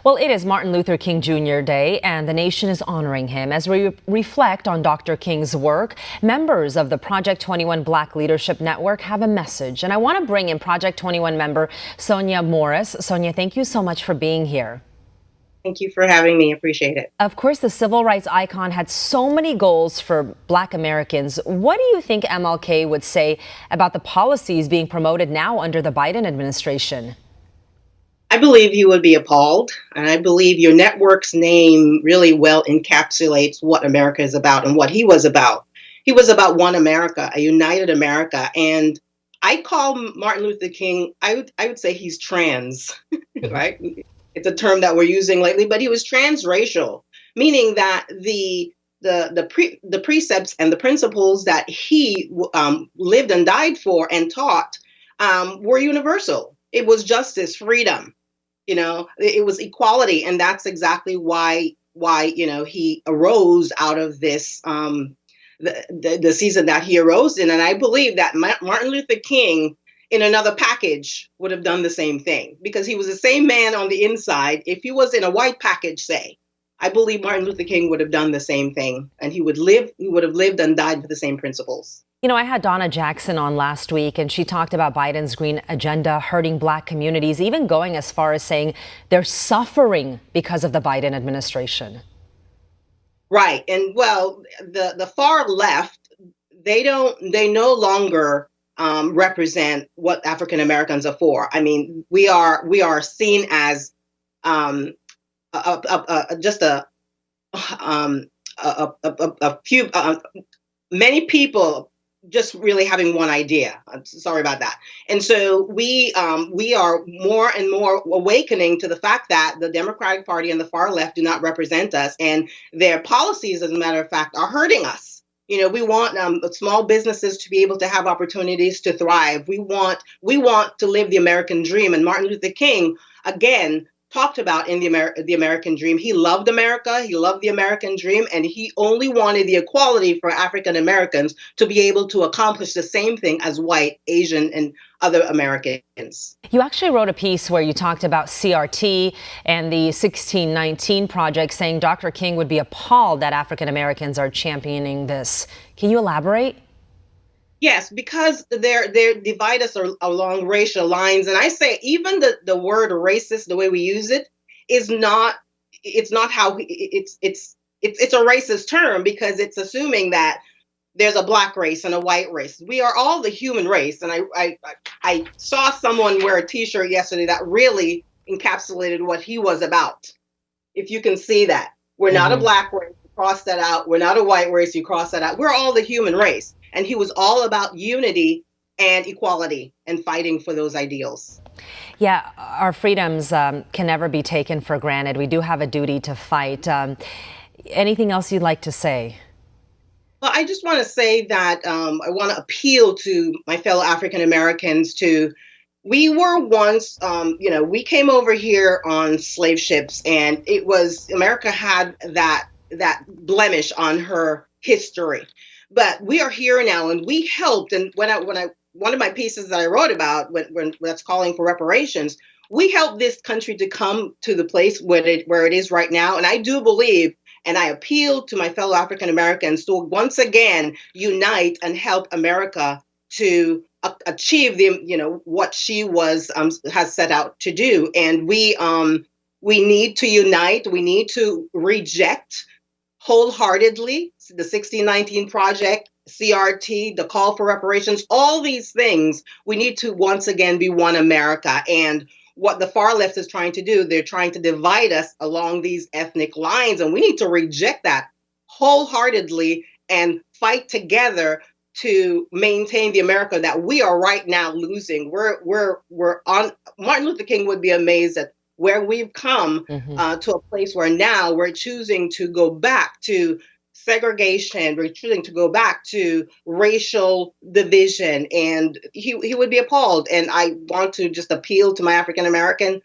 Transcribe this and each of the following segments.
Well, it is Martin Luther King Jr. Day, and the nation is honoring him. As we reflect on Dr. King's work, members of the Project 21 Black Leadership Network have a message. And I want to bring in Project 21 member Sonia Morris. Sonia, thank you so much for being here. Thank you for having me. Appreciate it. Of course, the civil rights icon had so many goals for Black Americans. What do you think MLK would say about the policies being promoted now under the Biden administration? I believe you would be appalled, and I believe your network's name really well encapsulates what America is about and what he was about. He was about one America, a united America, and I call Martin Luther King, I would say he's trans, right? It's a term that we're using lately, but he was transracial, meaning that the precepts and the principles that he lived and died for and taught were universal. It was justice, freedom, it was equality. And that's exactly why he arose out of this, the season that he arose in. And I believe that Martin Luther King in another package would have done the same thing, because he was the same man on the inside. If he was in a white package, say, I believe Martin Luther King would have done the same thing, and he would have lived and died for the same principles. I had Donna Jackson on last week, and she talked about Biden's green agenda hurting Black communities, even going as far as saying they're suffering because of the Biden administration. Right. And well, the far left, they no longer represent what African Americans are for. I mean, we are seen as many people just really having one idea. I'm sorry about that. And so we are more and more awakening to the fact that the Democratic Party and the far left do not represent us, and their policies, as a matter of fact, are hurting us. We want small businesses to be able to have opportunities to thrive. We want to live the American dream. And Martin Luther King, again, talked about in the American dream. He loved America. He loved the American dream. And he only wanted the equality for African Americans to be able to accomplish the same thing as white, Asian, and other Americans. You actually wrote a piece where you talked about CRT and the 1619 Project, saying Dr. King would be appalled that African Americans are championing this. Can you elaborate? Yes, because they divide us along racial lines. And I say even the word racist, the way we use it, it's not how it's a racist term, because it's assuming that there's a Black race and a white race. We are all the human race. And I saw someone wear a T-shirt yesterday that really encapsulated what he was about. If you can see that. We're not a Black race, you cross that out. We're not a white race, you cross that out. We're all the human race. And he was all about unity and equality and fighting for those ideals. Yeah, our freedoms can never be taken for granted. We do have a duty to fight. Anything else you'd like to say? Well, I just want to say that I want to appeal to my fellow African Americans we were once, we came over here on slave ships, and America had that blemish on her history. But we are here now, and we helped. And one of my pieces that I wrote about, when that's calling for reparations, we helped this country to come to the place where it is right now. And I do believe, and I appeal to my fellow African Americans to once again unite and help America to achieve what she has set out to do. And we need to unite. We need to reject wholeheartedly the 1619 Project, CRT, the call for reparations, all these things. We need to once again be one America. And what the far left is trying to do, they're trying to divide us along these ethnic lines. And we need to reject that wholeheartedly and fight together to maintain the America that we are right now losing. We're on. Martin Luther King would be amazed at where we've come to a place where now we're choosing to go back to segregation. We're choosing to go back to racial division, and he would be appalled. And I want to just appeal to my African American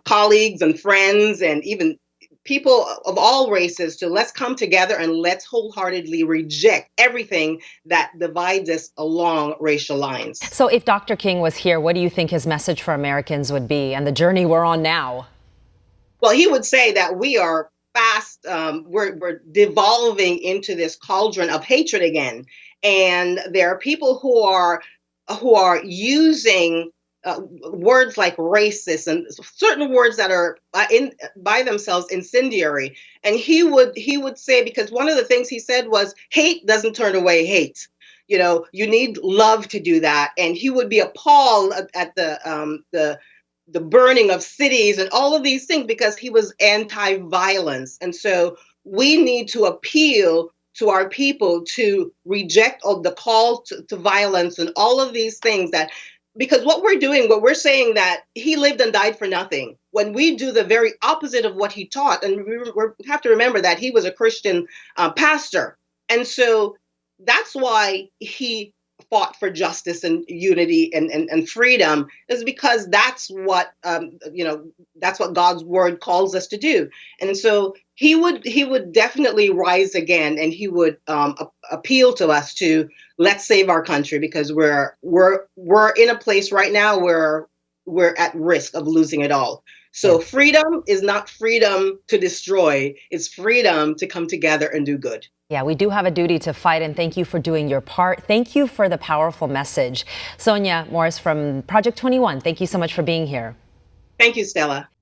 colleagues and friends, and even people of all races, to let's come together and let's wholeheartedly reject everything that divides us along racial lines. So if Dr. King was here, what do you think his message for Americans would be and the journey we're on now? Well, he would say that we are fast, we're devolving into this cauldron of hatred again. And there are people who are using words like racist and certain words that are in by themselves incendiary. And he would say, because one of the things he said was hate doesn't turn away hate. You need love to do that. And he would be appalled at the burning of cities and all of these things because he was anti-violence. And so we need to appeal to our people to reject all the call to violence and all of these things, that because what we're saying that he lived and died for nothing when we do the very opposite of what he taught. And we have to remember that he was a Christian pastor. And so that's why he fought for justice and unity and freedom, is because that's what that's what God's word calls us to do. And so he would definitely rise again, and he would appeal to us to let's save our country, because we're in a place right now where we're at risk of losing it all. So freedom is not freedom to destroy, it's freedom to come together and do good. Yeah, we do have a duty to fight, and thank you for doing your part. Thank you for the powerful message. Sonia Morris from Project 21, thank you so much for being here. Thank you, Stella.